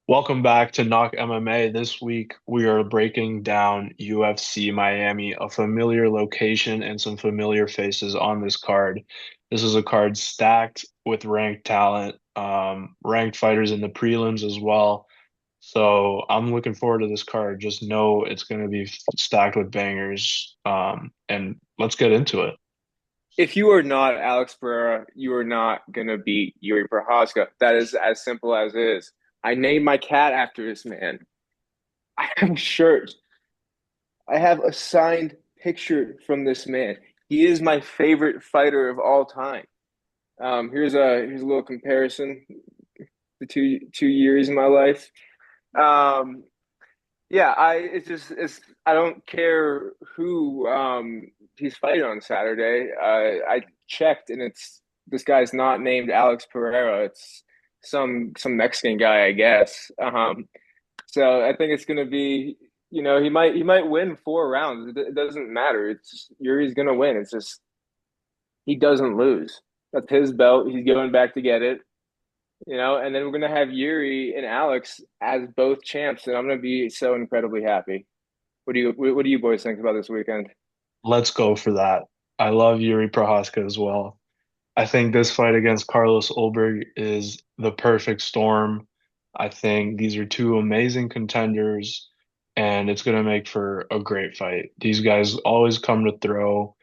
Welcome back to KnockMMA. This week we are breaking down UFC Miami, a familiar location and some familiar faces on this card. This is a card stacked with ranked talent, ranked fighters in the prelims as well. So I'm looking forward to this card. Just know it's going to be stacked with bangers. And let's get into it. If you are not Alex Pereira, you are not gonna beat Jiri Prochazka. That is as simple as it is. I named my cat after this man. I have a shirt. I have a signed picture from this man. He is my favorite fighter of all time. Here's a little comparison. The two years in my life. Um, yeah, it's I don't care who he's fighting on Saturday. I checked and it's this guy's not named Alex Pereira. It's some Mexican guy, I guess. So I think it's gonna be, he might win 4 rounds. It doesn't matter. It's just Yuri's gonna win. It's just he doesn't lose. That's his belt. He's going back to get it. And then we're gonna have Yuri and Alex as both champs, and I'm gonna be so incredibly happy. What do you boys think about this weekend? Let's go for that. I love Jiri Prochazka as well. I think this fight against Carlos Ulberg is the perfect storm. I think these are two amazing contenders, and it's going to make for a great fight. These guys always come to throw.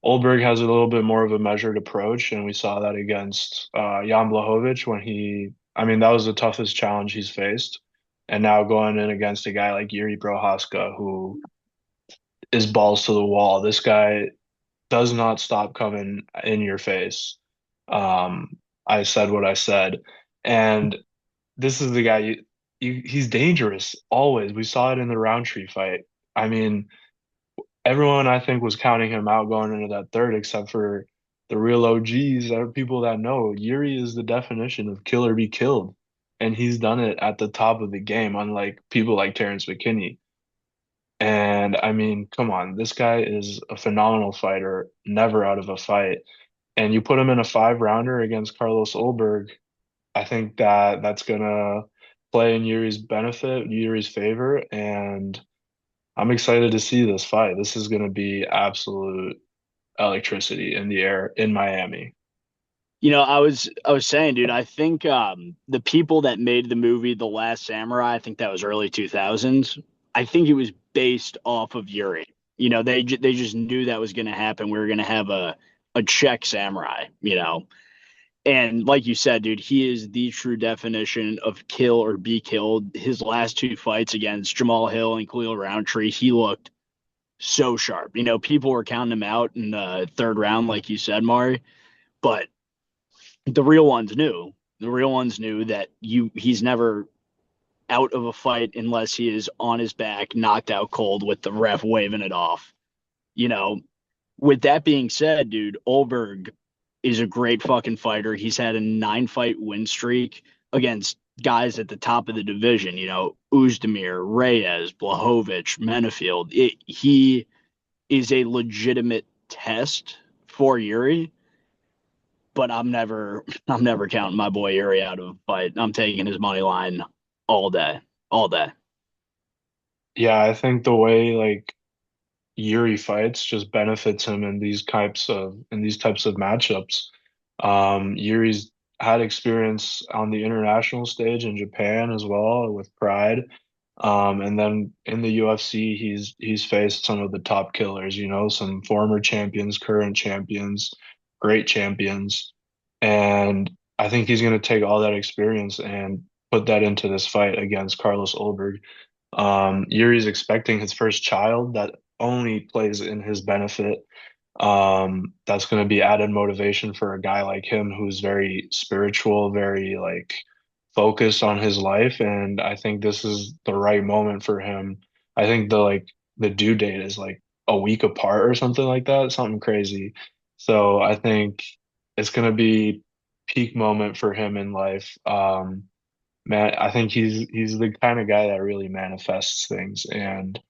Ulberg has a little bit more of a measured approach, and we saw that against Jan Blachowicz I mean, that was the toughest challenge he's faced. And now going in against a guy like Jiri Prochazka, who is balls to the wall. This guy does not stop coming in your face. I said what I said, and this is the guy he's dangerous always. We saw it in the Roundtree fight. I mean, everyone I think was counting him out going into that third, except for the real OGs, are people that know Yuri is the definition of kill or be killed, and he's done it at the top of the game, unlike people like Terrence McKinney. And I mean, come on, this guy is a phenomenal fighter, never out of a fight. And you put him in a 5 rounder against Carlos Ulberg, I think that that's gonna play in Yuri's benefit, Yuri's favor, and I'm excited to see this fight. This is gonna be absolute electricity in the air in Miami. I was saying, dude, I think the people that made the movie The Last Samurai, I think that was early 2000s. I think it was based off of Yuri. They just knew that was going to happen. We were going to have a Czech samurai, And like you said, dude, he is the true definition of kill or be killed. His last two fights against Jamal Hill and Khalil Roundtree, he looked so sharp. People were counting him out in the third round, like you said, Mari, but the real ones knew. The real ones knew that he's never out of a fight unless he is on his back, knocked out cold with the ref waving it off. You know, with that being said, dude, Ulberg is a great fucking fighter. He's had a 9 fight win streak against guys at the top of the division, Uzdemir, Reyes, Blachowicz, Menefield. He is a legitimate test for Yuri, but I'm never counting my boy Yuri out of a fight. I'm taking his money line all day, all day. Yeah, I think the way like Yuri fights just benefits him in these types of matchups. Yuri's had experience on the international stage in Japan as well with Pride. And then in the UFC, he's faced some of the top killers, some former champions, current champions, great champions. And I think he's going to take all that experience and put that into this fight against Carlos Ulberg. Yuri's expecting his first child. That only plays in his benefit. That's going to be added motivation for a guy like him who's very spiritual, very like focused on his life. And I think this is the right moment for him. I think the due date is like a week apart or something like that, something crazy. So I think it's going to be peak moment for him in life. Man, I think he's the kind of guy that really manifests things, and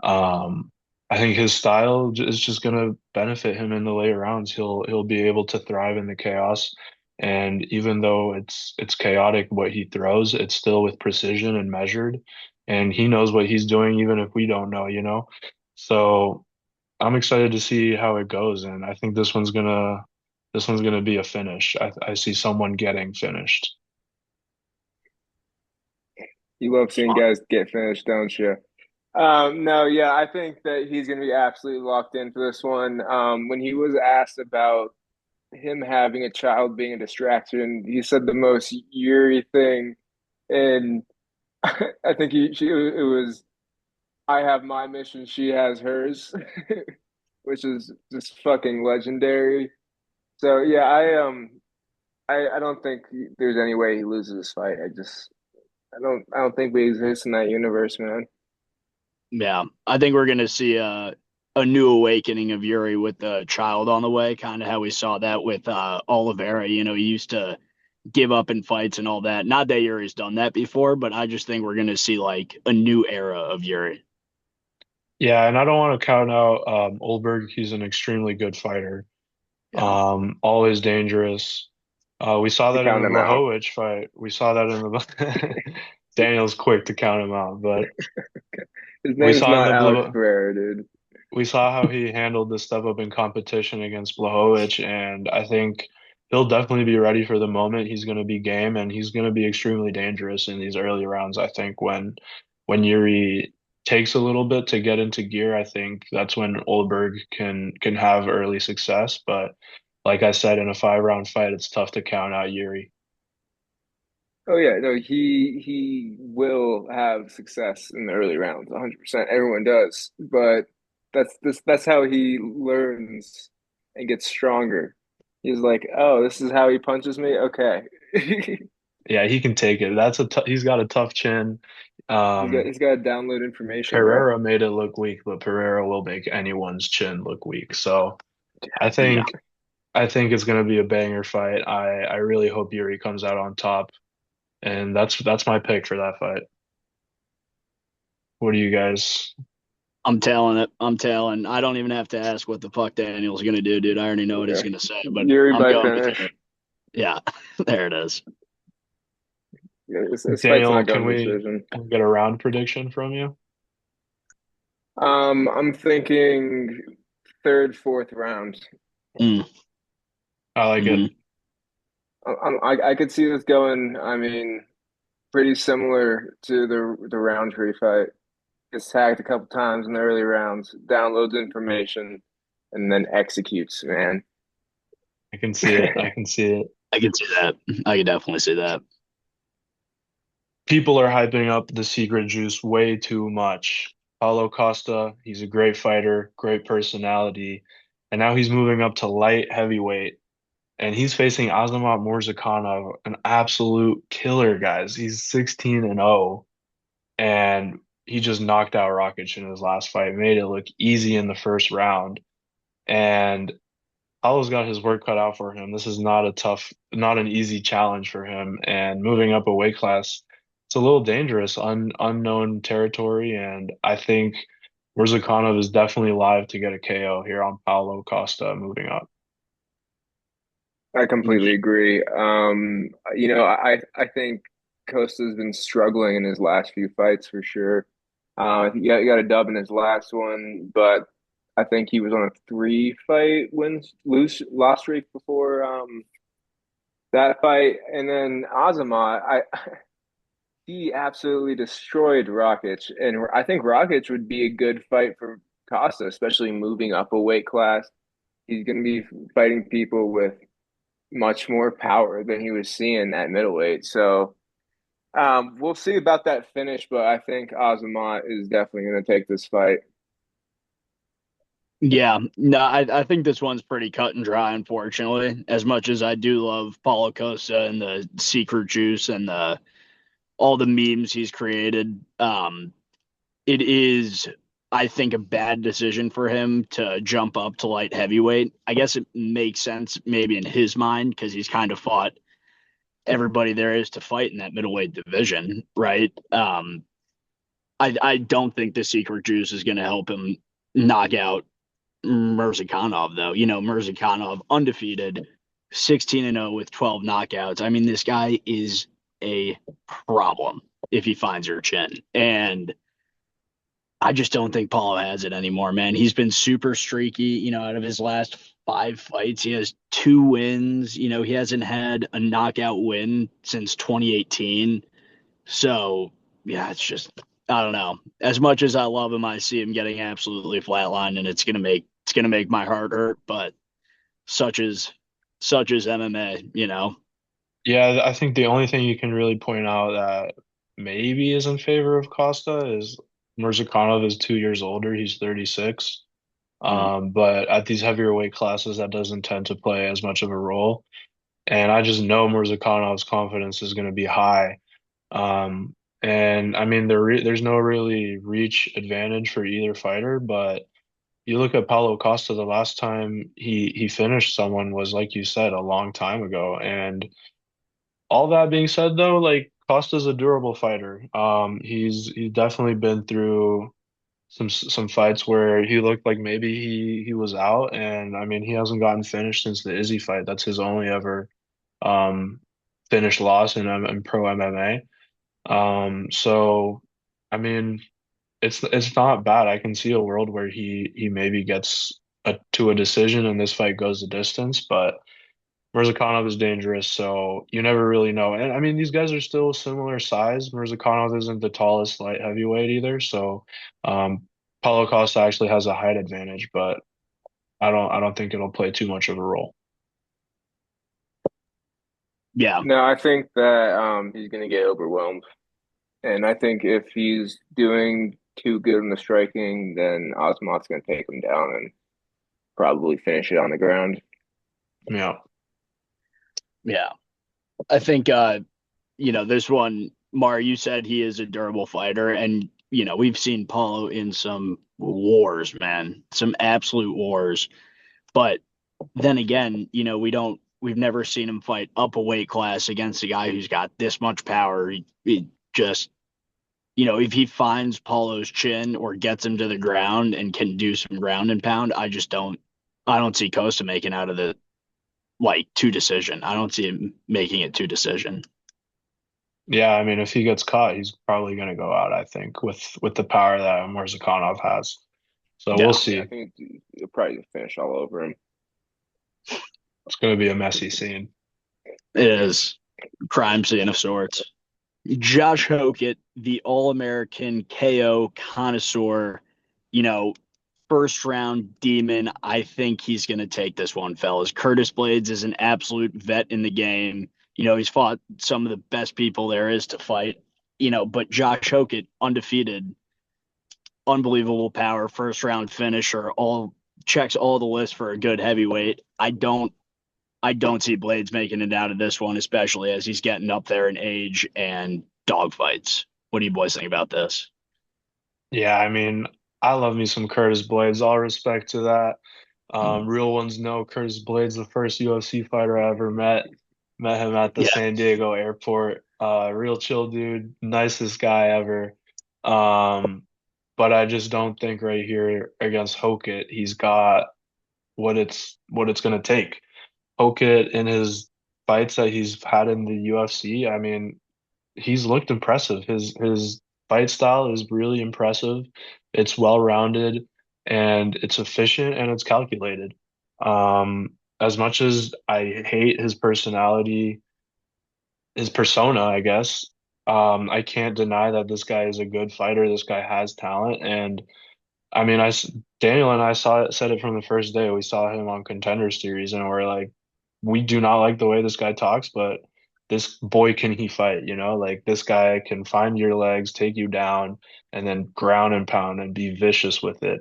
um, I think his style is just gonna benefit him in the later rounds. He'll be able to thrive in the chaos. And even though it's chaotic what he throws, it's still with precision and measured. And he knows what he's doing, even if we don't know, you know? So I'm excited to see how it goes. And I think this one's gonna be a finish. I see someone getting finished. You love seeing guys get finished, don't you? No, yeah, I think that he's going to be absolutely locked in for this one. When he was asked about him having a child being a distraction, he said the most Yuri thing, and I think it was, "I have my mission, she has hers," which is just fucking legendary. So yeah, I don't think there's any way he loses this fight. I don't think we exist in that universe, man. Yeah, I think we're gonna see a new awakening of Yuri with the child on the way, kind of how we saw that with Oliveira. You know, he used to give up in fights and all that. Not that Yuri's done that before, but I just think we're gonna see like a new era of Yuri. Yeah, and I don't want to count out Ulberg. He's an extremely good fighter. Yeah. Always dangerous. We saw To that in count the him out. Blachowicz fight. We saw that in the Daniel's quick to count him out, but His we name's saw in not the Alex Bla Pereira, dude. we saw how he handled the step up in competition against Blachowicz, and I think he'll definitely be ready for the moment. He's going to be game, and he's going to be extremely dangerous in these early rounds. I think when Yuri takes a little bit to get into gear, I think that's when Olberg can have early success. But like I said, in a 5 round fight, it's tough to count out Yuri. Oh yeah, no, he will have success in the early rounds, 100%. Everyone does, but that's how he learns and gets stronger. He's like, oh, this is how he punches me. Okay, Yeah, he can take it. He's got a tough chin. Um, he's got to download information, bro. Pereira made it look weak, but Pereira will make anyone's chin look weak. So I Yeah. think I think it's going to be a banger fight. I really hope Yuri comes out on top, and that's my pick for that fight. What do you guys? I'm telling it. I'm telling. I don't even have to ask what the fuck Daniel's gonna do, dude. I already know what he's Yeah, gonna say, but Yuri I'm by going with finish. Yuri. Yeah, there it is. Yeah, this fight's Daniel, not can going we, decision. can we get a round prediction from you? I'm thinking third, fourth round. Mm, I like it. mm. I could see this going. I mean, pretty similar to the Roundtree fight. Gets tagged a couple times in the early rounds, downloads information, and then executes, man. I can see it. I can see it. I can see that. I can definitely see that. People are hyping up the secret juice way too much. Paulo Costa, he's a great fighter, great personality, and now he's moving up to light heavyweight. And he's facing Azamat Murzakanov, an absolute killer, guys. He's 16 and 0, and he just knocked out Rakic in his last fight, made it look easy in the first round. And Paulo's got his work cut out for him. This is not an easy challenge for him. And moving up a weight class, it's a little dangerous, unknown territory. And I think Murzakanov is definitely live to get a KO here on Paulo Costa moving up. I completely agree. I think Costa's been struggling in his last few fights for sure. I think he got a dub in his last one, but I think he was on a 3 fight wins lose loss streak before that fight. And then Azamat, I he absolutely destroyed Rakic, and I think Rakic would be a good fight for Costa, especially moving up a weight class. He's going to be fighting people with much more power than he was seeing at middleweight. So we'll see about that finish, but I think Azamat is definitely going to take this fight. Yeah, no, I think this one's pretty cut and dry, unfortunately. As much as I do love Paulo Costa and the secret juice and the all the memes he's created, it is, I think, a bad decision for him to jump up to light heavyweight. I guess it makes sense maybe in his mind because he's kind of fought everybody there is to fight in that middleweight division, right? I don't think the secret juice is going to help him knock out Murzakanov, though. You know, Murzakanov undefeated, 16-0 with 12 knockouts. I mean, this guy is a problem if he finds your chin. And I just don't think Paulo has it anymore, man. He's been super streaky. Out of his last 5 fights, he has 2 wins. He hasn't had a knockout win since 2018. So, yeah, it's just, I don't know. As much as I love him, I see him getting absolutely flatlined, and it's gonna make my heart hurt. But such is MMA. Yeah, I think the only thing you can really point out that maybe is in favor of Costa is Murzakanov is 2 years older. He's 36. Mm. But at these heavier weight classes, that doesn't tend to play as much of a role. And I just know Murzakanov's confidence is going to be high. And I mean, there's no really reach advantage for either fighter, but you look at Paulo Costa, the last time he finished someone was, like you said, a long time ago. And all that being said, though, like Costa's a durable fighter. He's definitely been through some fights where he looked like maybe he was out, and I mean he hasn't gotten finished since the Izzy fight. That's his only ever um finished loss in pro MMA. So I mean it's not bad. I can see a world where he maybe gets to a decision and this fight goes the distance, but Murzakanov is dangerous, so you never really know. And I mean, these guys are still similar size. Murzakanov isn't the tallest light heavyweight either, so Paulo Costa actually has a height advantage, but I don't think it'll play too much of a role. Yeah. No, I think that he's gonna get overwhelmed. And I think if he's doing too good in the striking, then Azamat's gonna take him down and probably finish it on the ground. Yeah. Yeah. I think this one, Mar, you said he is a durable fighter, and we've seen Paulo in some wars, man, some absolute wars. But then again, we've never seen him fight up a weight class against a guy who's got this much power. He just, if he finds Paulo's chin or gets him to the ground and can do some ground and pound, I don't see Costa making out of the like two decision. I don't see him making it two decision. Yeah, I mean if he gets caught, he's probably gonna go out, I think, with the power that Murzakanov has. So we'll Yeah, Yeah, I see. think he'll probably finish all over him. It's gonna be a messy scene. it is crime scene of sorts. Josh Hokit, the All American KO connoisseur, you know, first round demon. I think he's going to take this one, fellas. Curtis Blaydes is an absolute vet in the game. He's fought some of the best people there is to fight, but Josh Hokit, undefeated, unbelievable power, first round finisher, all checks all the lists for a good heavyweight. I don't see Blaydes making it out of this one, especially as he's getting up there in age and dogfights. What do you boys think about this? Yeah, I mean, I love me some Curtis Blades. All respect to that. Real ones know Curtis Blades, the first UFC fighter I ever met. Met him at the Yeah, San Diego airport. Real chill dude, nicest guy ever. Um, but I just don't think right here against Hokit, he's got what it's gonna take. Hokit in his fights that he's had in the UFC, I mean, he's looked impressive. His fight style is really impressive. It's well-rounded and it's efficient and it's calculated. As much as I hate his personality, his persona, I guess, I can't deny that this guy is a good fighter. This guy has talent, and I mean, Daniel and I said it from the first day. We saw him on Contender Series, and we're like, we do not like the way this guy talks, but this boy can he fight, like this guy can find your legs, take you down, and then ground and pound and be vicious with it.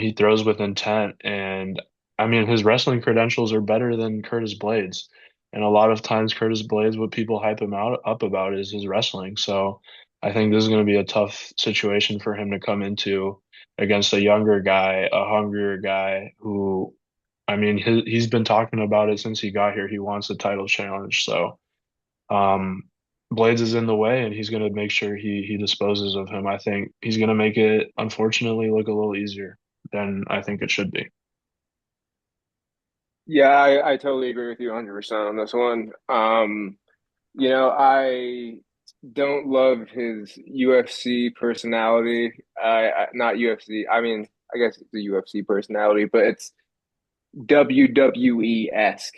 He throws with intent, and I mean, his wrestling credentials are better than Curtis Blades. And a lot of times, Curtis Blades, what people hype him out up about is his wrestling. So I think this is going to be a tough situation for him to come into against a younger guy, a hungrier guy who, I mean, he's been talking about it since he got here. He wants a title challenge. So, um, Blades is in the way and he's going to make sure he disposes of him. I think he's going to make it, unfortunately, look a little easier than I think it should be. Yeah, I totally agree with you 100% on this one. I don't love his UFC personality. Not UFC. I mean, I guess it's a UFC personality, but it's WWE-esque.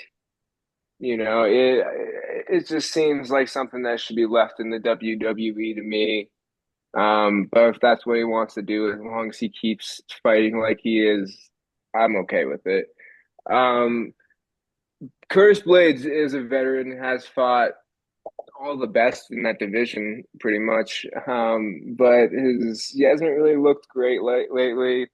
It just seems like something that should be left in the WWE to me. But if that's what he wants to do, as long as he keeps fighting like he is, I'm okay with it. Um, Curtis Blaydes is a veteran, has fought all the best in that division pretty much. But he hasn't really looked great lately.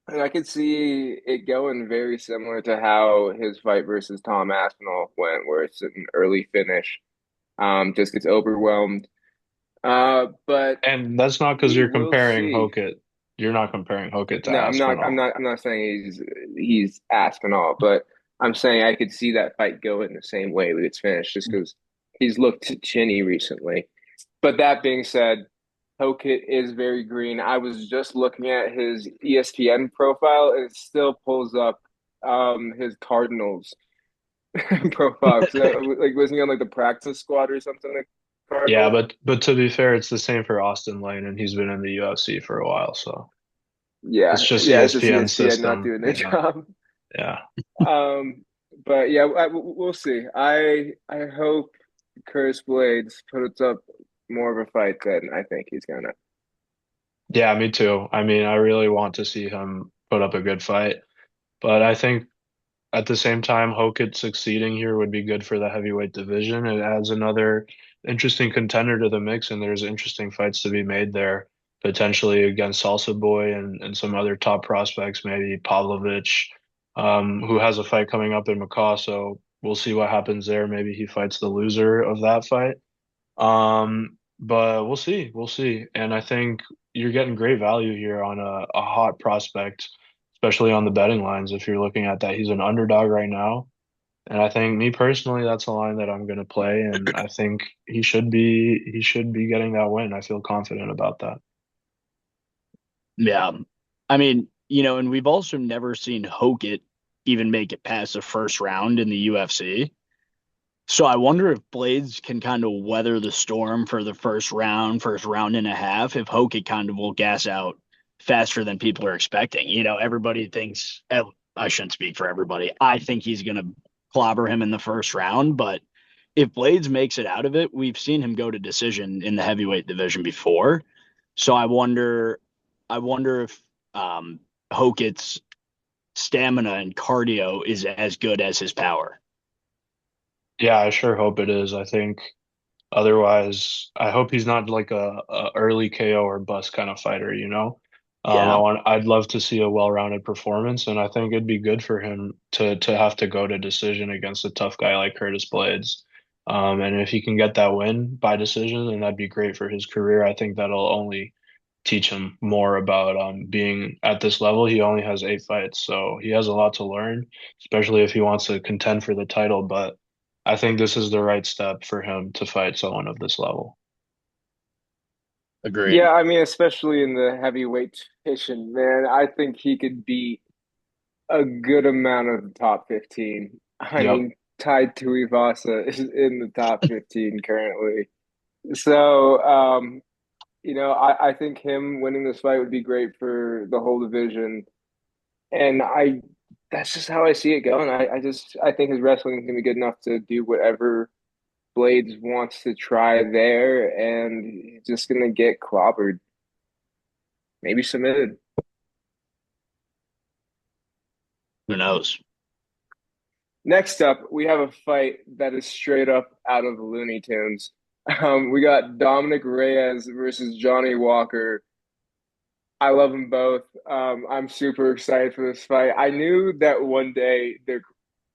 And I could see it going very similar to how his fight versus Tom Aspinall went, where it's an early finish. Just gets overwhelmed. But And that's not because we you're will comparing see. Hokit. You're not comparing Hokit to No, I'm not. I'm Aspinall. not. I'm not saying he's Aspinall, but I'm saying I could see that fight go in the same way that it's finished, just because he's looked chinny recently. But that being said, Hokit is very green. I was just looking at his ESPN profile, and it still pulls up his Cardinals profile. So, like, wasn't he on like the practice squad or something? Like Yeah, Cardinals. but to be fair, it's the same for Austin Lane, and he's been in the UFC for a while, so Yeah, it's just yeah. It's just ESPN ESPN not system. doing their Yeah, job. yeah. But yeah, we'll see. I hope Curtis Blaydes puts up more of a fight than I think he's gonna. Yeah, me too. I mean, I really want to see him put up a good fight, but I think at the same time, Hokit succeeding here would be good for the heavyweight division. It adds another interesting contender to the mix, and there's interesting fights to be made there, potentially against Salsa Boy and some other top prospects, maybe Pavlovich, who has a fight coming up in Macau. So we'll see what happens there. Maybe he fights the loser of that fight. But we'll see. We'll see. And I think you're getting great value here on a hot prospect, especially on the betting lines. If you're looking at that, he's an underdog right now. And I think me personally, that's a line that I'm going to play. And I think he should be getting that win. I feel confident about that. Yeah. I mean, and we've also never seen Hokit even make it past the first round in the UFC. So I wonder if Blades can kind of weather the storm for the first round and a half, if Hokit kind of will gas out faster than people are expecting. Everybody thinks, I shouldn't speak for everybody. I think he's going to clobber him in the first round, but if Blades makes it out of it, we've seen him go to decision in the heavyweight division before. So I wonder if Hokit's stamina and cardio is as good as his power. Yeah, I sure hope it is. I think otherwise, I hope he's not like a early KO or bust kind of fighter, you know? Yeah. I'd love to see a well-rounded performance, and I think it'd be good for him to have to go to decision against a tough guy like Curtis Blaydes. And if he can get that win by decision, then that'd be great for his career. I think that'll only teach him more about being at this level. He only has 8 fights, so he has a lot to learn, especially if he wants to contend for the title. But I think this is the right step for him to fight someone of this level. Agreed. Yeah, I mean, especially in the heavyweight division, man, I think he could beat a good amount of the top 15. I Yep. mean, Tai Tuivasa is in the top 15 currently. So, I think him winning this fight would be great for the whole division. And that's just how I see it going. I think his wrestling is going to be good enough to do whatever Blades wants to try there, and he's just going to get clobbered, maybe submitted. Who knows? Next up, we have a fight that is straight up out of the Looney Tunes. We got Dominic Reyes versus Johnny Walker. I love them both. I'm super excited for this fight. I knew that one day their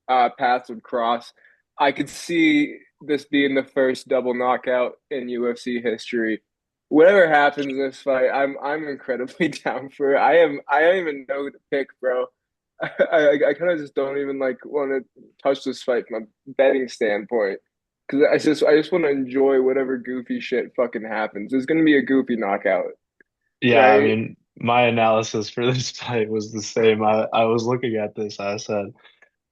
paths would cross. I could see this being the first double knockout in UFC history. Whatever happens in this fight, I'm incredibly down for it. I don't even know who to pick, bro. I kind of just don't even like want to touch this fight from a betting standpoint because I just want to enjoy whatever goofy shit fucking happens. There's gonna be a goofy knockout, Yeah, I right? mean, my analysis for this fight was the same. I was looking at this. I said,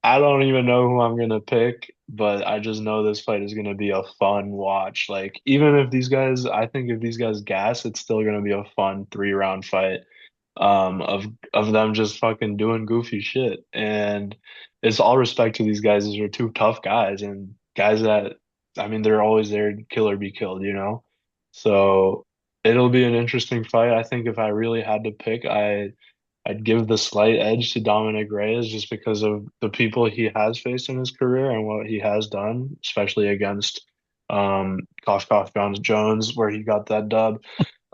I don't even know who I'm gonna pick, but I just know this fight is gonna be a fun watch. Like even if these guys, I think if these guys gas, it's still gonna be a fun 3 round fight. Of them just fucking doing goofy shit. And it's all respect to these guys. These are two tough guys and guys that I mean they're always there to kill or be killed, you know? So it'll be an interesting fight. I think if I really had to pick, I'd give the slight edge to Dominic Reyes just because of the people he has faced in his career and what he has done, especially against Jones, where he got that dub.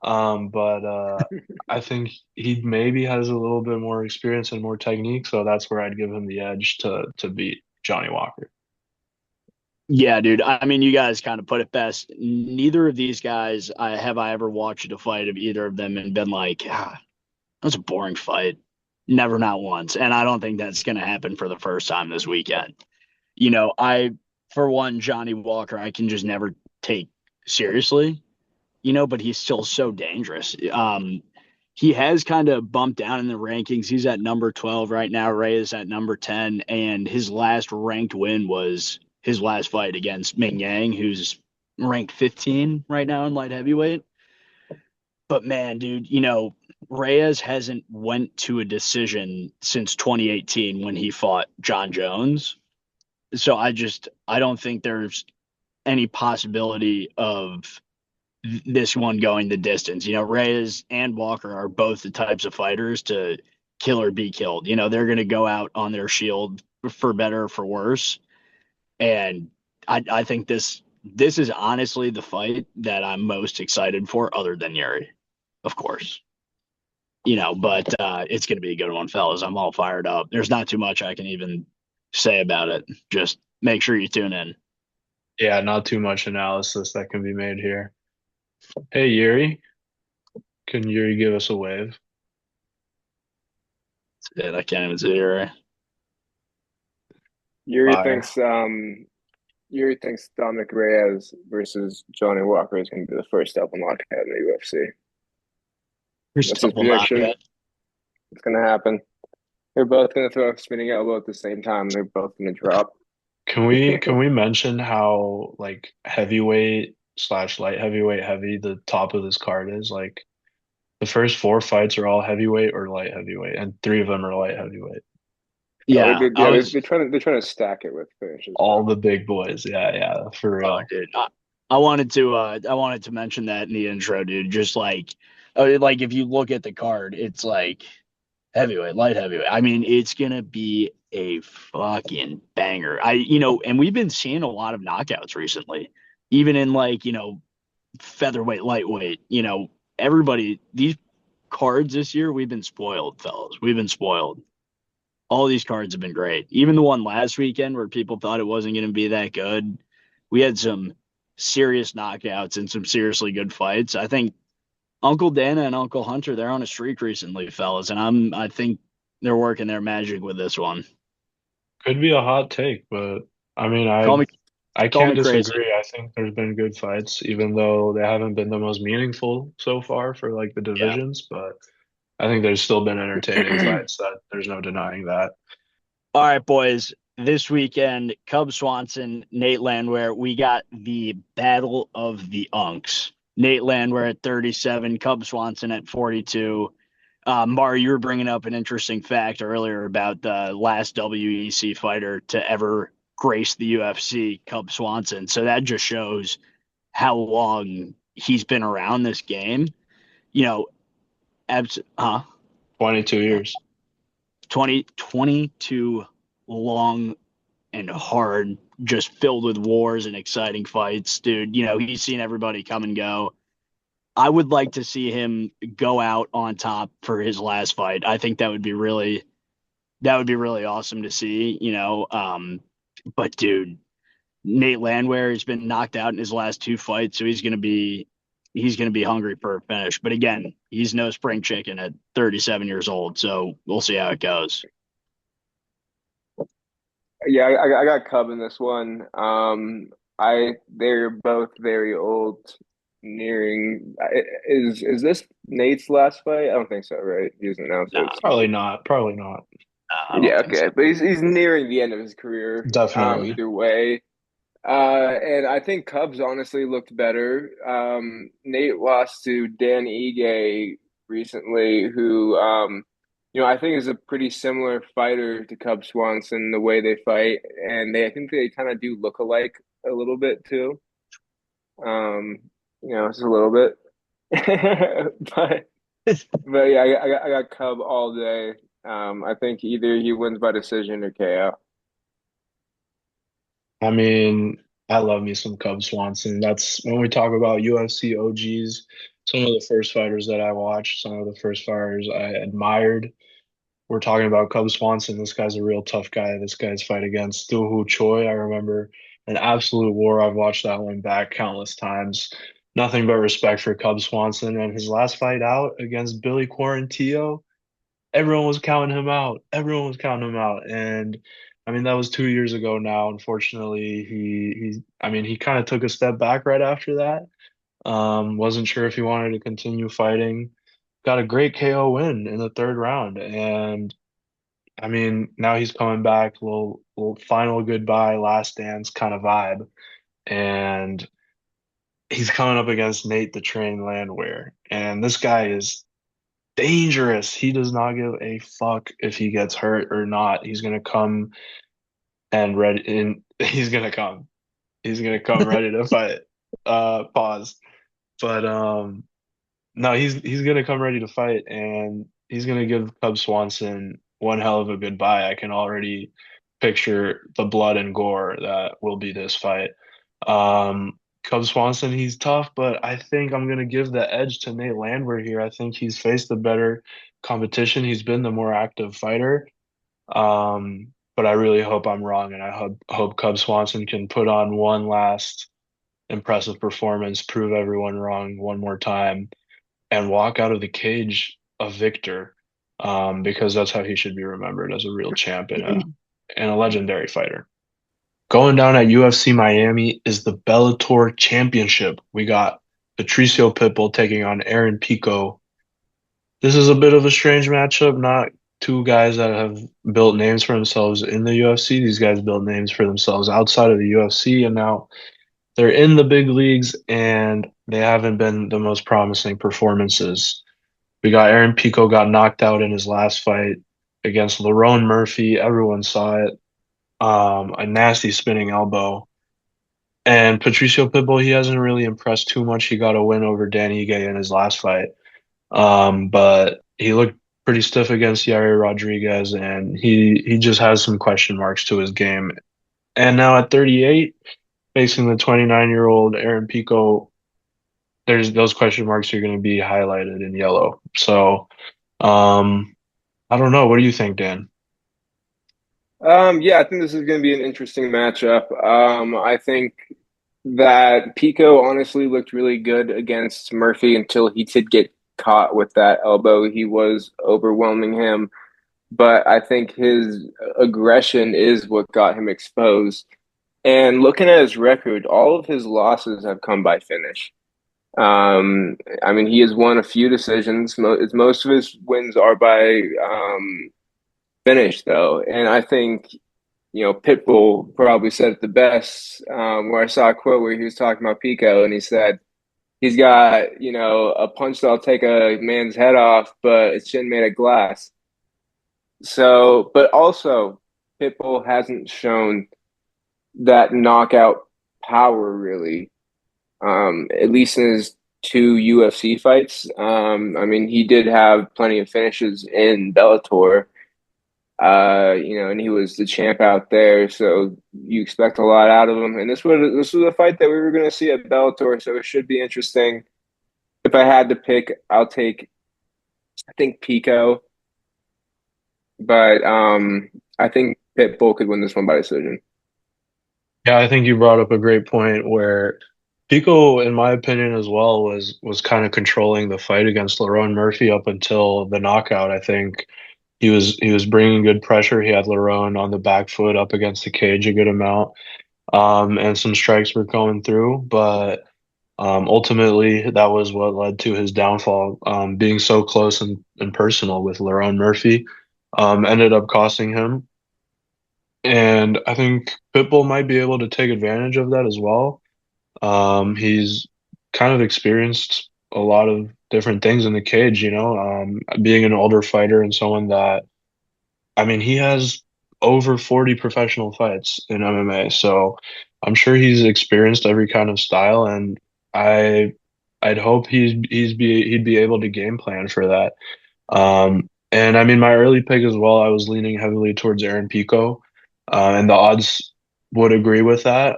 But I think he maybe has a little bit more experience and more technique, so that's where I'd give him the edge to beat Johnny Walker. Yeah, dude. I mean, you guys kind of put it best. Neither of these guys I ever watched a fight of either of them and been like, that was a boring fight. Never, not once. And I don't think that's going to happen for the first time this weekend. For one, Johnny Walker, I can just never take seriously, but he's still so dangerous. He has kind of bumped down in the rankings. He's at number 12 right now. Ray is at number 10. And his last ranked win was his last fight against Ming Yang, who's ranked 15 right now in light heavyweight. But man, dude, Reyes hasn't went to a decision since 2018 when he fought John Jones. So I don't think there's any possibility of this one going the distance. Reyes and Walker are both the types of fighters to kill or be killed. They're going to go out on their shield for better or for worse. And I think this is honestly the fight that I'm most excited for, other than Yuri, of course. But it's going to be a good one, fellas. I'm all fired up. There's not too much I can even say about it. Just make sure you tune in. Yeah, not too much analysis that can be made here. Hey Yuri, can Yuri give us a wave? That's it. I can't even see Yuri. Yuri Fire. thinks Yuri thinks Dominic Reyes versus Johnny Walker is going to be the first double knockout in the UFC. Here's That's his double prediction. knockout. It's going to happen. They're both going to throw a spinning elbow at the same time. They're both going to drop. Can we mention how like heavyweight slash light heavyweight heavy the top of this card is? Like the first 4 fights are all heavyweight or light heavyweight, and 3 of them are light heavyweight. Oh, Yeah, I was. they're trying to stack it with finishes, All bro. the big boys. Yeah, yeah, for Oh, real. dude, I wanted to mention that in the intro, dude. Just like if you look at the card, it's like heavyweight, light heavyweight. I mean, it's gonna be a fucking banger. And we've been seeing a lot of knockouts recently, even in featherweight, lightweight. Everybody, these cards this year, we've been spoiled, fellas. We've been spoiled. All these cards have been great. Even the one last weekend where people thought it wasn't going to be that good, we had some serious knockouts and some seriously good fights. I think Uncle Dana and Uncle Hunter, they're on a streak recently, fellas, and I think they're working their magic with this one. Could be a hot take, but I mean, Call me I call can't me crazy. disagree. I think there's been good fights, even though they haven't been the most meaningful so far for like the Yeah. divisions, but I think there's still been entertaining fights that there's no denying that. All right, boys. This weekend, Cub Swanson, Nate Landwehr. We got the battle of the Unks. Nate Landwehr at 37, Cub Swanson at 42. Mar, you were bringing up an interesting fact earlier about the last WEC fighter to ever grace the UFC, Cub Swanson. So that just shows how long he's been around this game. You know, 22 years. 22 long and hard, just filled with wars and exciting fights, dude. He's seen everybody come and go. I would like to see him go out on top for his last fight. I think that would be really awesome to see, but dude, Nate Landwehr has been knocked out in his last 2 fights, so he's gonna be hungry for a finish. But again, he's no spring chicken at 37 years old, so we'll see how it goes. Yeah, I got Cub in this one. They're both very old, nearing. Is this Nate's last fight? I don't think so, right? He hasn't announced it. Nah, Probably not. Probably not. I don't Yeah, think so. okay, but he's nearing the end of his career. Definitely. Either way. And I think Cubs honestly looked better. Nate lost to Dan Ige recently, who I think is a pretty similar fighter to Cub Swanson, the way they fight, and I think they kind of do look alike a little bit too. Um, just a little bit. But but yeah, I got Cub all day. I think either he wins by decision or KO. I mean, I love me some Cub Swanson. That's when we talk about UFC OGs, some of the first fighters that I watched, some of the first fighters I admired. We're talking about Cub Swanson. This guy's a real tough guy. This guy's fight against Stu Hu Choi. I remember an absolute war. I've watched that one back countless times. Nothing but respect for Cub Swanson. And his last fight out against Billy Quarantillo, everyone was counting him out. Everyone was counting him out. And I mean, that was 2 years ago now. Unfortunately, he kind of took a step back right after that. Wasn't sure if he wanted to continue fighting. Got a great KO win in the third round. And I mean, now he's coming back, little final goodbye, last dance kind of vibe. And he's coming up against Nate the Train Landwehr. And this guy is dangerous. He does not give a fuck if he gets hurt or not. He's gonna come and ready and he's gonna come. He's gonna come ready to fight. Pause. But no, he's gonna come ready to fight and he's gonna give Cub Swanson one hell of a goodbye. I can already picture the blood and gore that will be this fight. Um, Cub Swanson, he's tough, but I think I'm gonna give the edge to Nate Landwehr here. I think he's faced the better competition. He's been the more active fighter. But I really hope I'm wrong, and I hope Cub Swanson can put on one last impressive performance, prove everyone wrong one more time, and walk out of the cage a victor. Because that's how he should be remembered as a real champ and a legendary fighter. Going down at UFC Miami is the Bellator Championship. We got Patricio Pitbull taking on Aaron Pico. This is a bit of a strange matchup. Not two guys that have built names for themselves in the UFC. These guys built names for themselves outside of the UFC, and now they're in the big leagues, and they haven't been the most promising performances. We got Aaron Pico got knocked out in his last fight against Lerone Murphy. Everyone saw it. A nasty spinning elbow. And Patricio Pitbull, he hasn't really impressed too much. He got a win over Danny Gay in his last fight. But he looked pretty stiff against Yair Rodriguez, and he just has some question marks to his game. And now at 38, facing the 29-year-old Aaron Pico, there's those question marks are going to be highlighted in yellow. So, I don't know. What do you think, Dan? Yeah, I think this is going to be an interesting matchup. I think that Pico honestly looked really good against Murphy until he did get caught with that elbow. He was overwhelming him, but I think his aggression is what got him exposed. And looking at his record, all of his losses have come by finish. I mean, he has won a few decisions. Most of his wins are by finish, though. And I think, Pitbull probably said it the best, where I saw a quote where he was talking about Pico and he said, he's got, a punch that'll take a man's head off, but it's chin made of glass. So, but also, Pitbull hasn't shown that knockout power really, at least in his two UFC fights. I mean, he did have plenty of finishes in Bellator, and he was the champ out there, so you expect a lot out of him. And this was a fight that we were going to see at Bellator, so it should be interesting. If I had to pick, I think Pico, but I think Pitbull could win this one by decision. Yeah, I think you brought up a great point where Pico, in my opinion, as well, was kind of controlling the fight against Lerone Murphy up until the knockout. I think he was bringing good pressure. He had Lerone on the back foot up against the cage a good amount, and some strikes were going through. But ultimately, that was what led to his downfall, being so close and personal with Lerone Murphy. ended up costing him. And I think Pitbull might be able to take advantage of that as well. He's kind of experienced a lot of different things in the cage, being an older fighter and someone that, I mean, he has over 40 professional fights in MMA, so I'm sure he's experienced every kind of style, and I I'd hope he'd be able to game plan for that. And I mean, my early pick as well, I was leaning heavily towards Aaron Pico, and the odds would agree with that.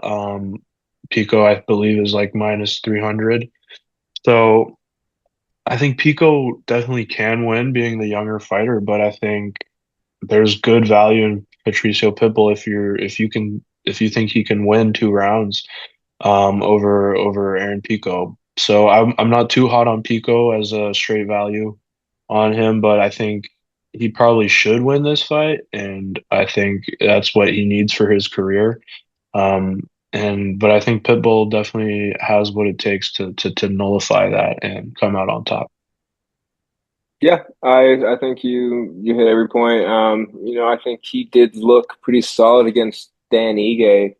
Pico, I believe, is like minus 300. So I think Pico definitely can win being the younger fighter, but I think there's good value in Patricio Pitbull if you think he can win 2 rounds over Aaron Pico. So I'm not too hot on Pico as a straight value on him, but I think he probably should win this fight, and I think that's what he needs for his career. But I think Pitbull definitely has what it takes to nullify that and come out on top. Yeah, I think you hit every point. I think he did look pretty solid against Dan Ige.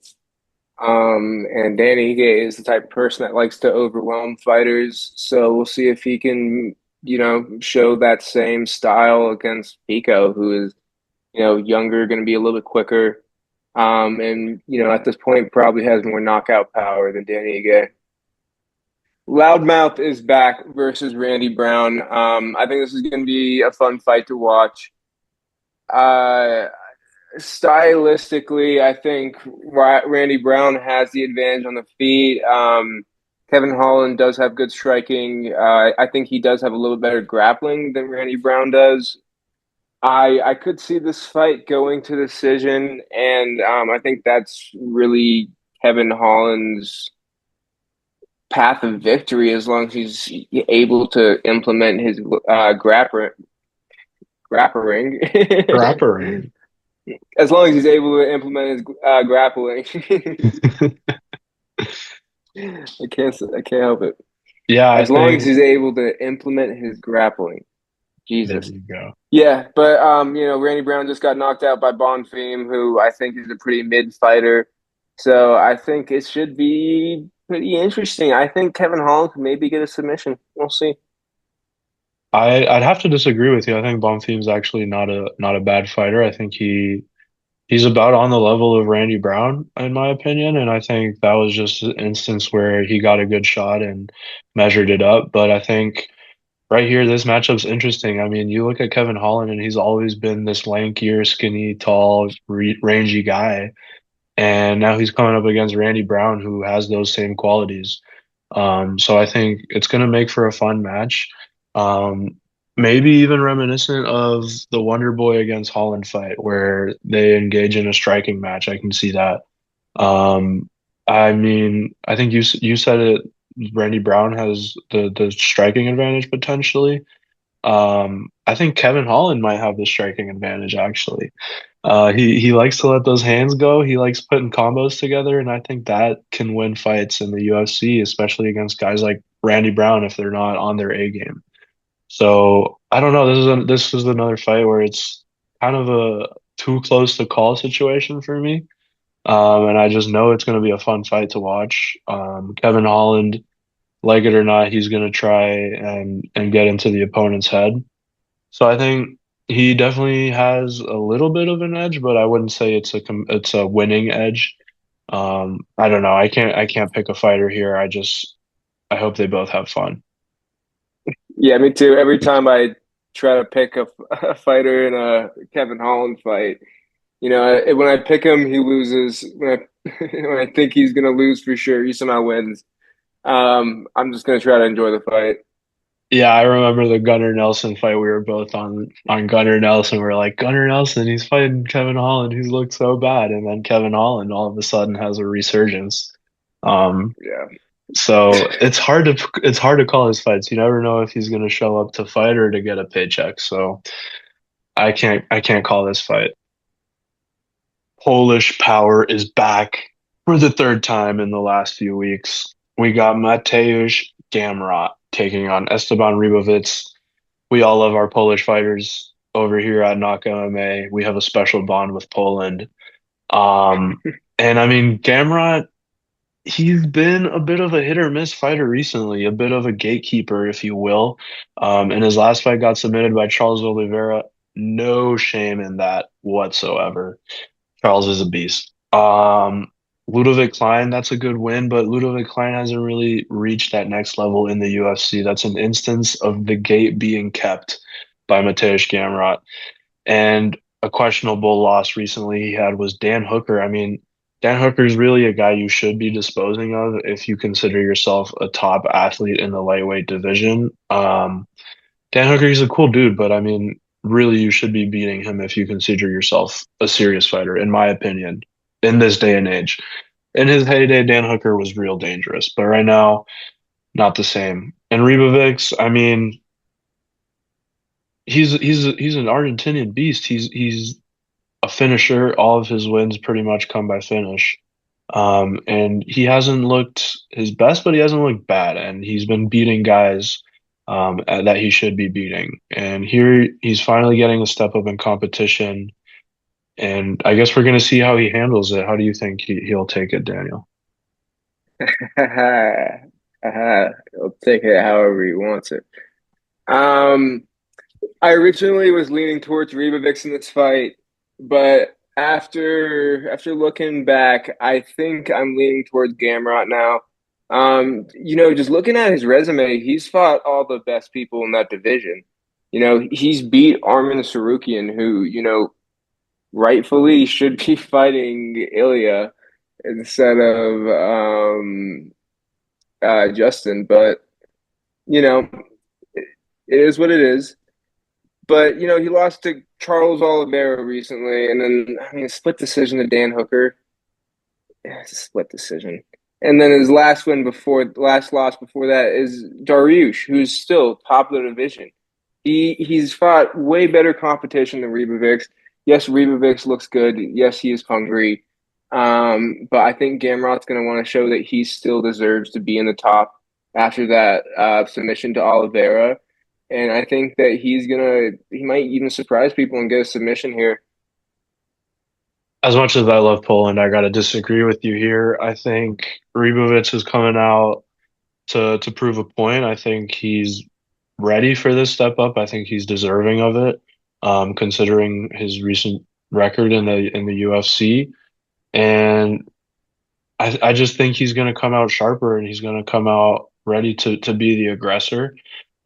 And Dan Ige is the type of person that likes to overwhelm fighters. So we'll see if he can, show that same style against Pico, who is, younger, going to be a little bit quicker. And at this point probably has more knockout power than Dan Ige. Loudmouth is back versus Randy Brown. I think this is going to be a fun fight to watch. Uh, Stylistically, I think Randy Brown has the advantage on the feet. Kevin Holland does have good striking. I think he does have a little better grappling than Randy Brown does. I could see this fight going to decision, and I think that's really Kevin Holland's path of victory as long as he's able to implement his grappling. Rapper. As long as he's able to implement his grappling. I can't help it. Yeah, I As long as think he's able to implement his grappling. there Jesus. you go. Yeah, but Randy Brown just got knocked out by Bonfim, who I think is a pretty mid fighter. So I think it should be pretty interesting. I think Kevin Holland could maybe get a submission. We'll see. I'd have to disagree with you. I think Bonfim's actually not a bad fighter. I think he's about on the level of Randy Brown, in my opinion, and I think that was just an instance where he got a good shot and measured it up. But I think right here, this matchup's interesting. I mean, you look at Kevin Holland, and he's always been this lankier, skinny, tall, rangy guy, and now he's coming up against Randy Brown, who has those same qualities. So I think it's going to make for a fun match. Um, Maybe even reminiscent of the Wonder Boy against Holland fight, where they engage in a striking match. I can see that. Um, I mean, I think you said it. Randy Brown has the striking advantage potentially. I think Kevin Holland might have the striking advantage actually. He likes to let those hands go. He likes putting combos together, and I think that can win fights in the UFC, especially against guys like Randy Brown if they're not on their A game. So I don't know. This is another fight where it's kind of a too close to call situation for me. And I just know it's going to be a fun fight to watch. Kevin Holland, like it or not, he's going to try and get into the opponent's head. So I think he definitely has a little bit of an edge, but I wouldn't say it's a winning edge. I don't know. I can't pick a fighter here. I hope they both have fun. Yeah, me too. Every time I try to pick a fighter in a Kevin Holland fight, when I pick him, he loses. When I think he's gonna lose for sure, he somehow wins. I'm just gonna try to enjoy the fight. Yeah, I remember the Gunnar Nelson fight. We were both on Gunnar Nelson. We are like, Gunnar Nelson, he's fighting Kevin Holland, who's looked so bad, and then Kevin Holland all of a sudden has a resurgence. Um, Yeah. so it's hard to call his fights. You never know if he's going to show up to fight or to get a paycheck. So I can't call this fight. Polish Power is back for the third time in the last few weeks. We got Mateusz Gamrot taking on Esteban Ribovics. We all love our Polish fighters. over here at KnockMMA. We have a special bond with Poland. And I mean, Gamrot, he's been a bit of a hit or miss fighter recently, a bit of a gatekeeper, if you will. And his last fight got submitted by Charles Oliveira. No shame in that whatsoever. Charles is a beast. Ludovic Klein, that's a good win, but Ludovic Klein hasn't really reached that next level in the UFC. That's an instance of the gate being kept by Mateusz Gamrot. And a questionable loss recently he had was Dan Hooker. I mean, Dan Hooker is really a guy you should be disposing of if you consider yourself a top athlete in the lightweight division. Dan Hooker, he's a cool dude, but I mean, really, you should be beating him if you consider yourself a serious fighter, in my opinion, in this day and age. In his heyday, Dan Hooker was real dangerous, but right now, not the same. And Ribovics, I mean, he's an Argentinian beast. He's a finisher. All of his wins pretty much come by finish. And he hasn't looked his best, but he hasn't looked bad. And he's been beating guys that he should be beating. And here he's finally getting a step up in competition. And I guess we're going to see how he handles it. How do you think he'll take it, Daniel? He'll take it however he wants it. Um, I originally was leaning towards Ribovics in this fight, but after looking back, I think I'm leaning towards Gamrot now. Just looking at his resume, he's fought all the best people in that division. He's beat Arman Sarukian, who, rightfully should be fighting Ilya instead of Justin, but you know, it is what it is. But he lost to Charles Oliveira recently, and then I mean, split decision to Dan Hooker. Yeah, it's a split decision. And then his last loss before that is Dariush, who's still top of the division. He's fought way better competition than Ribovics. Yes, Ribovics looks good. Yes, he is hungry. But I think Gamrot's going to want to show that he still deserves to be in the top after that submission to Oliveira. And I think that he might even surprise people and get a submission here. As much as I love Poland, I got to disagree with you here. I think Ribovics is coming out to prove a point. I think he's ready for this step up. I think he's deserving of it, considering his recent record in the UFC. And I just think he's going to come out sharper and he's going to come out ready to be the aggressor,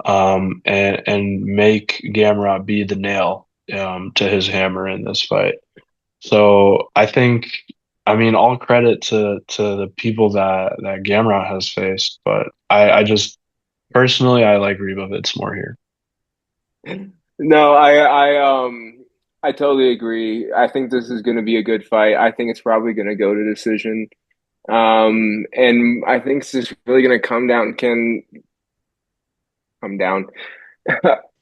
and make Gamrot be the nail to his hammer in this fight. So I think, I mean, all credit to the people that Gamrot has faced, but I just personally I like Ribovics more here. No, I totally agree. I think this is going to be a good fight. I think it's probably going to go to decision. And I think this is really going to come down.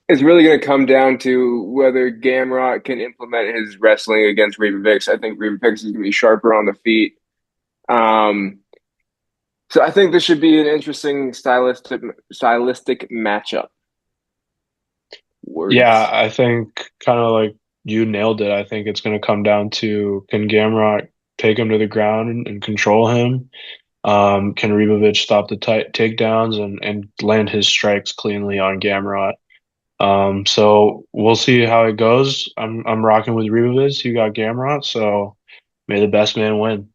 It's really going to come down to whether Gamrot can implement his wrestling against Ribovics. I think Ribovics is going to be sharper on the feet. Um, so I think this should be an interesting stylistic matchup. Words. Yeah, I think kind of like you nailed it. I think it's going to come down to, can Gamrot take him to the ground and control him? Can Ribovics stop the takedowns and land his strikes cleanly on Gamrot? So we'll see how it goes. I'm rocking with Ribovics. You got Gamrot, so may the best man win.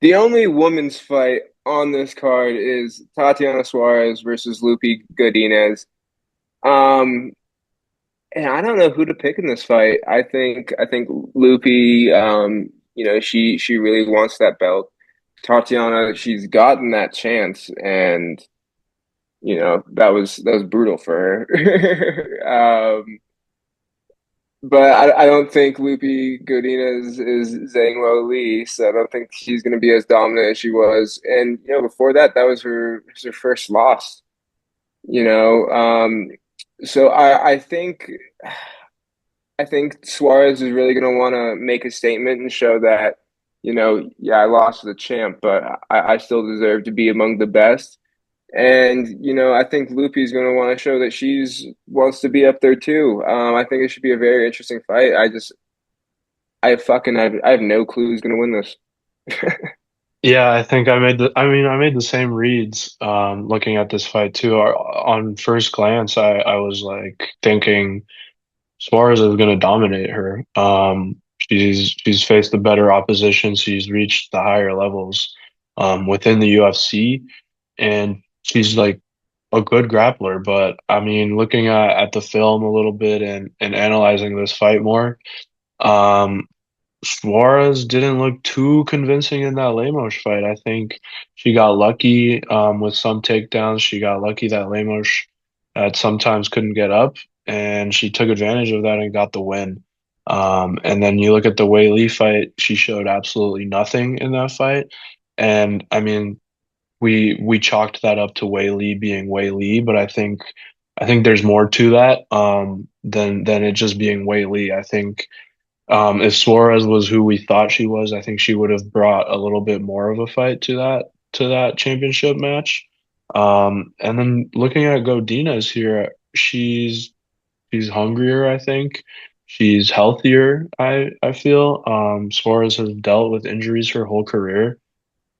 The only women's fight on this card is Tatiana Suarez versus Loopy Godinez. Um, and I don't know who to pick in this fight. I think Loopy, she really wants that belt. Tatiana, she's gotten that chance, and that was brutal for her. But I don't think Loopy Godinez is Zhang Lo Lee, so I don't think she's going to be as dominant as she was. And before that, that was her first loss. You know, so I think Suarez is really going to want to make a statement and show that, yeah, I lost to the champ, but I still deserve to be among the best. And, I think Loopy is going to want to show that she's wants to be up there too. I think it should be a very interesting fight. I have no clue who's gonna win this. Yeah, I think I made the same reads looking at this fight too. On first glance, I was like thinking Suarez is going to dominate her. She's faced the better opposition. She's reached the higher levels within the UFC, and she's like a good grappler. But I mean, looking at the film a little bit and analyzing this fight more, um, Suarez didn't look too convincing in that Lemos fight. I think she got lucky with some takedowns. She got lucky that Lemos sometimes couldn't get up, and she took advantage of that and got the win. And then you look at the Wei Lee fight, she showed absolutely nothing in that fight. And I mean, we chalked that up to Wei Lee being Wei Lee, but I think there's more to that than it just being Wei Lee. I think if Suarez was who we thought she was, I think she would have brought a little bit more of a fight to that championship match. And then looking at Godinez here, she's hungrier, I think. She's healthier, I feel. Suarez has dealt with injuries her whole career,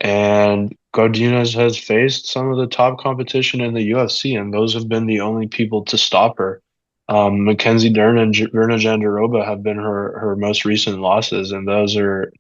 and Godinez has faced some of the top competition in the UFC, and those have been the only people to stop her. Mackenzie Dern and Verna Jandiroba have been her most recent losses, and those are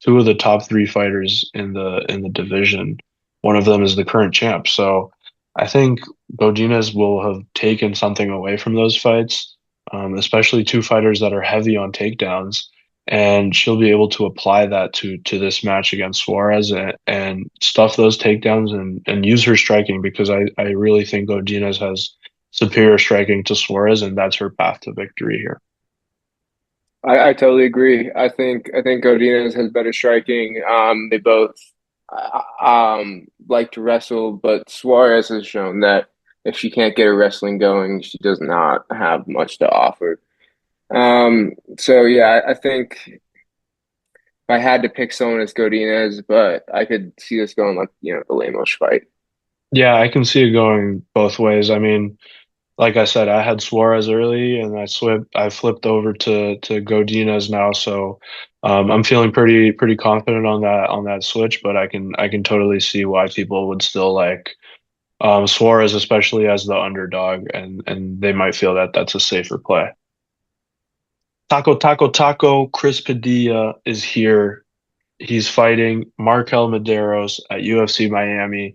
two of the top three fighters in the division. One of them is the current champ. So I think Godinez will have taken something away from those fights, especially two fighters that are heavy on takedowns, and she'll be able to apply that to this match against Suarez and stuff those takedowns and use her striking because I really think Godinez has superior striking to Suarez, and that's her path to victory here. I totally agree. I think Godinez has better striking. They both like to wrestle, but Suarez has shown that if she can't get her wrestling going, she does not have much to offer. So yeah, I think if I had to pick someone, it's Godinez, but I could see this going like, the Lemos fight. Yeah, I can see it going both ways. I mean, like I said, I had Suarez early, and I flipped over to Godinez now. So I'm feeling pretty confident on that switch. But I can totally see why people would still like Suarez, especially as the underdog, and they might feel that that's a safer play. Taco Taco Taco, Chris Padilla is here. He's fighting Marquel Mederos at UFC Miami.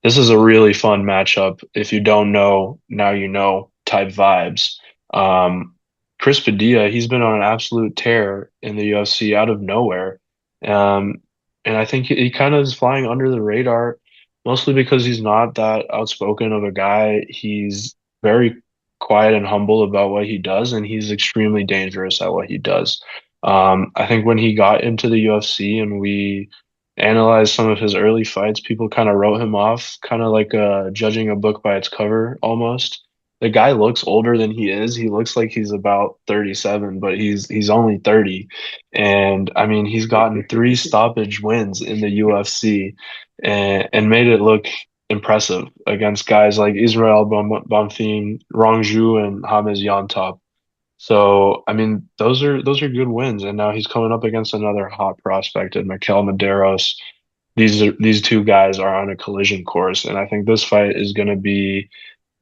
This is a really fun matchup. If you don't know, now you know type vibes. Um, Chris Padilla, he's been on an absolute tear in the UFC out of nowhere. Um, and I think he kind of is flying under the radar, mostly because he's not that outspoken of a guy. He's very quiet and humble about what he does, and he's extremely dangerous at what he does. I think when he got into the UFC and we analyzed some of his early fights, people kind of wrote him off, kind of like judging a book by its cover almost. The guy looks older than he is. He looks like he's about 37, but he's only 30. And I mean, he's gotten three stoppage wins in the UFC and made it look impressive against guys like Israel Bonfim, Rong Zhu, and James Yantop. So, I mean, those are good wins, and now he's coming up against another hot prospect in Marquel Mederos. These two guys are on a collision course, and I think this fight is going to be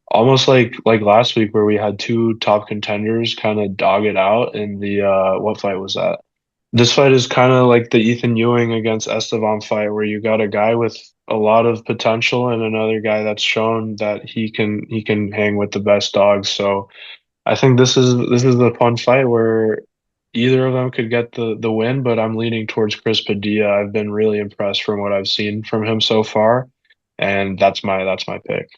almost like last week where we had two top contenders kind of dog it out in the what fight was that? This fight is kind of like the Ethan Ewing against Esteban fight, where you got a guy with a lot of potential and another guy that's shown that he can hang with the best dogs. So. I think this is the fun fight where either of them could get the win, but I'm leaning towards Chris Padilla. I've been really impressed from what I've seen from him so far, and that's my pick.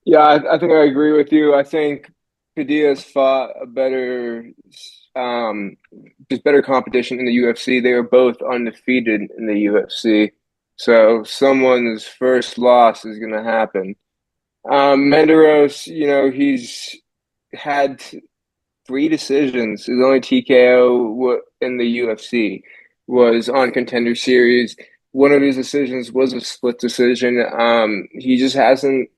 Yeah, I think I agree with you. I think Padilla's fought a better, um, just better competition in the UFC. They were both undefeated in the UFC. So someone's first loss is going to happen. Mederos, he's had three decisions. His only TKO in the UFC was on Contender Series. One of his decisions was a split decision. He just hasn't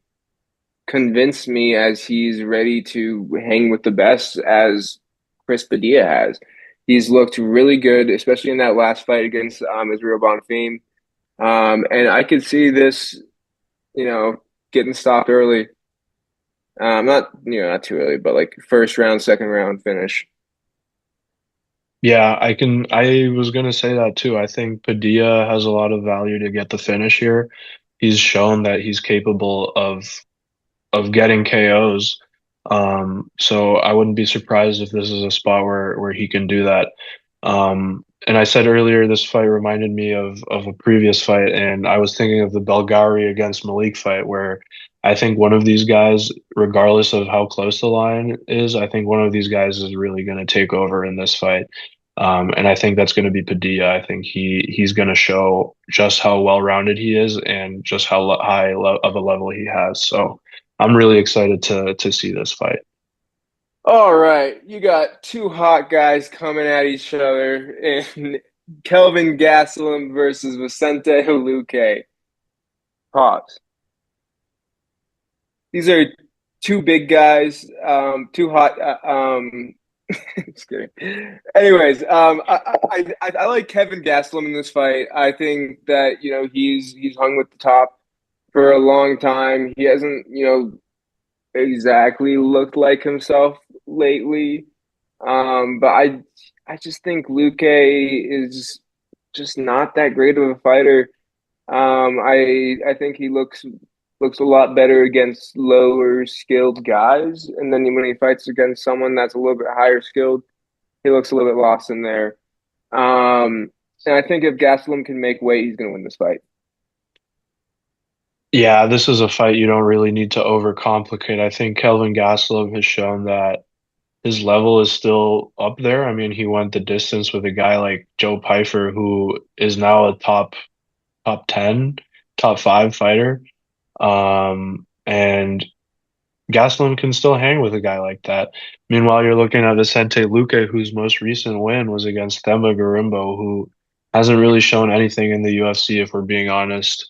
convinced me as he's ready to hang with the best as Chris Padilla has. He's looked really good, especially in that last fight against Israel Bonfim. And I could see this, you know, getting stopped early. Not too early, but like first round, second round finish. Yeah, I was gonna say that too. I think Padilla has a lot of value to get the finish here. He's shown that he's capable of getting KOs. So I wouldn't be surprised if this is a spot where he can do that. And I said earlier, this fight reminded me of a previous fight, and I was thinking of the Belgari against Malik fight, where I think one of these guys, regardless of how close the line is, I think one of these guys is really going to take over in this fight. And I think that's going to be Padilla. I think he's going to show just how well-rounded he is and just how high of a level he has. So I'm really excited to see this fight. All right, you got two hot guys coming at each other in Kelvin Gastelum versus Vicente Luque. Pause. These are two big guys, two hot. Just kidding. Anyways, I like Kevin Gastelum in this fight. I think that he's hung with the top for a long time. He hasn't exactly looked like himself lately. But I just think Luque is just not that great of a fighter. I think he looks a lot better against lower skilled guys, and then when he fights against someone that's a little bit higher skilled, he looks a little bit lost in there. And I think if Gastelum can make weight, he's going to win this fight. Yeah, this is a fight you don't really need to overcomplicate. I think Kelvin Gastelum has shown that his level is still up there. I mean, he went the distance with a guy like Joe Pyfer, who is now a top 10, top five fighter. And Gastelum can still hang with a guy like that. Meanwhile, you're looking at Vicente Luque, whose most recent win was against Themba Garimbo, who hasn't really shown anything in the UFC, if we're being honest.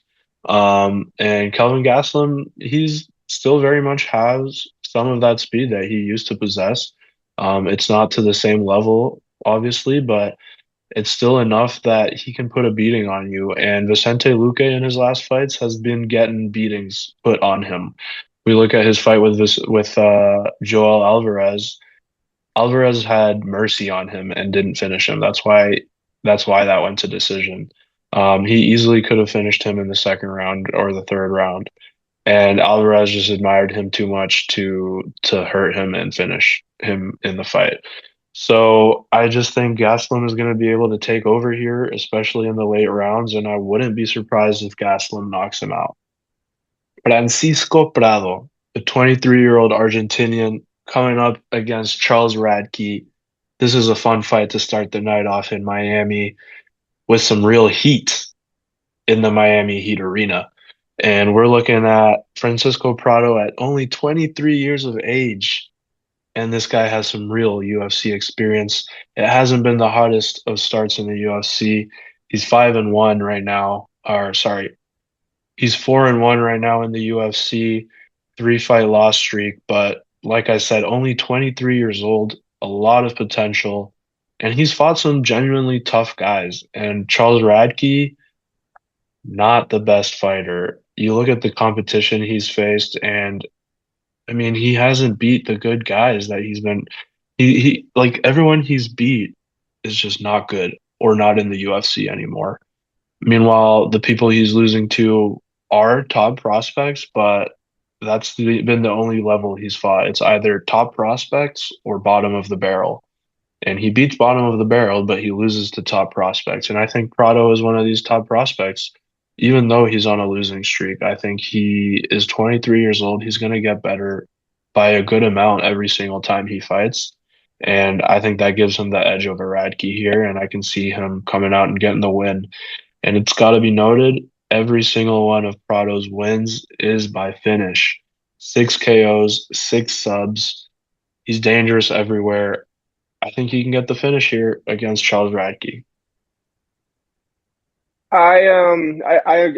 And Kelvin Gastelum, he's still very much has some of that speed that he used to possess. It's not to the same level, obviously, but it's still enough that he can put a beating on you. And Vicente Luque in his last fights has been getting beatings put on him. We look at his fight with Joel Alvarez. Alvarez had mercy on him and didn't finish him. That's why that went to decision. He easily could have finished him in the second round or the third round, and Alvarez just admired him too much to hurt him and finish him in the fight. So I just think Gastelum is going to be able to take over here, especially in the late rounds, and I wouldn't be surprised if Gastelum knocks him out. Francisco Prado, the 23-year-old Argentinian, coming up against Charles Radke. This is a fun fight to start the night off in Miami with some real heat in the Miami Heat Arena. And we're looking at Francisco Prado at only 23 years of age. And this guy has some real UFC experience. It hasn't been the hottest of starts in the UFC. He's 5-1 right now. Or sorry, he's 4-1 right now in the UFC, 3-fight loss streak. But like I said, only 23 years old, a lot of potential. And he's fought some genuinely tough guys. And Charles Radke, not the best fighter. You look at the competition he's faced, and I mean, he hasn't beat the good guys that he's been. He like everyone he's beat is just not good or not in the UFC anymore. Meanwhile, the people he's losing to are top prospects, but been the only level he's fought. It's either top prospects or bottom of the barrel. And he beats bottom of the barrel, but he loses to top prospects. And I think Prado is one of these top prospects, even though he's on a losing streak. I think he is 23 years old. He's going to get better by a good amount every single time he fights. And I think that gives him the edge over Radke here. And I can see him coming out and getting the win. And it's got to be noted, every single one of Prado's wins is by finish. 6 KOs, 6 subs. He's dangerous everywhere. I think he can get the finish here against Charles Radke. I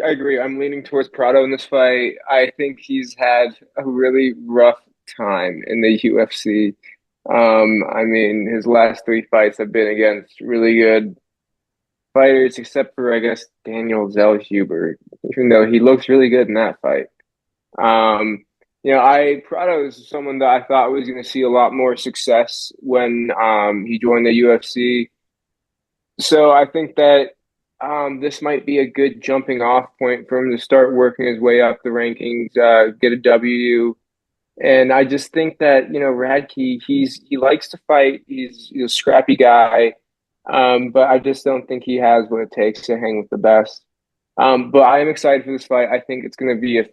agree. I'm leaning towards Prado in this fight. I think he's had a really rough time in the UFC. I mean, his last three fights have been against really good fighters, except for I guess Daniel Zellhuber, even though he looks really good in that fight. Um, I Prado is someone that I thought was going to see a lot more success when he joined the UFC. So I think that this might be a good jumping off point for him to start working his way up the rankings, get a W. And I just think that, Radke, he likes to fight. He's a scrappy guy. But I just don't think he has what it takes to hang with the best. But I am excited for this fight. I think it's going to be a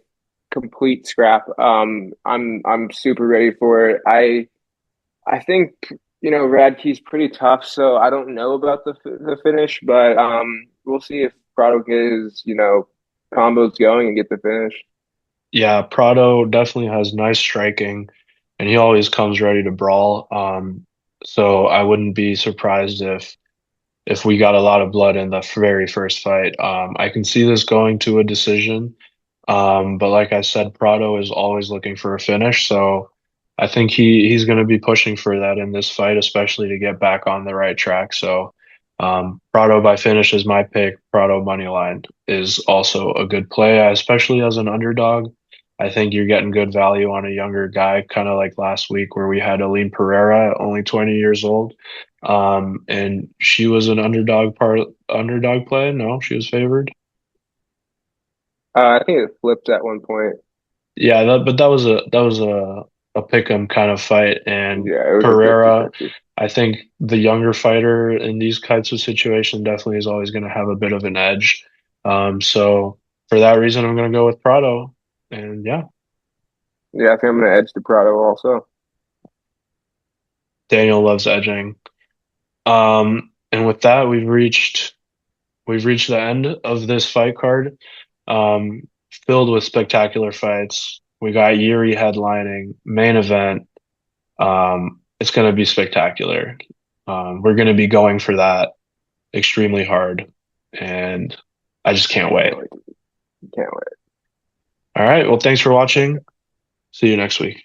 complete scrap. I'm super ready for it. I think Radke's pretty tough, so I don't know about the finish, but we'll see if Prado gets combos going and get the finish. Yeah, Prado definitely has nice striking, and he always comes ready to brawl. So I wouldn't be surprised if we got a lot of blood in the very first fight. I can see this going to a decision. But like I said, Prado is always looking for a finish, so I think he's going to be pushing for that in this fight, especially to get back on the right track. So, Prado by finish is my pick. Prado money line is also a good play, especially as an underdog. I think you're getting good value on a younger guy, kind of like last week where we had Aline Pereira, only 20 years old. And she was an underdog play. No, she was favored. I think it flipped at one point. Yeah, but that was a pick 'em kind of fight, and Yeah, it was a Pereira, 50-50. I think the younger fighter in these kinds of situations definitely is always going to have a bit of an edge. So for that reason, I'm going to go with Prado, and yeah, Yeah, I think I'm gonna edge to Prado also. Daniel loves edging. And with that, we've reached the end of this fight card, um, filled with spectacular fights. We got Yuri headlining, main event. It's going to be spectacular. We're going to be going for that extremely hard, and I just can't wait. Can't wait. Can't wait. All right. Well, thanks for watching. See you next week.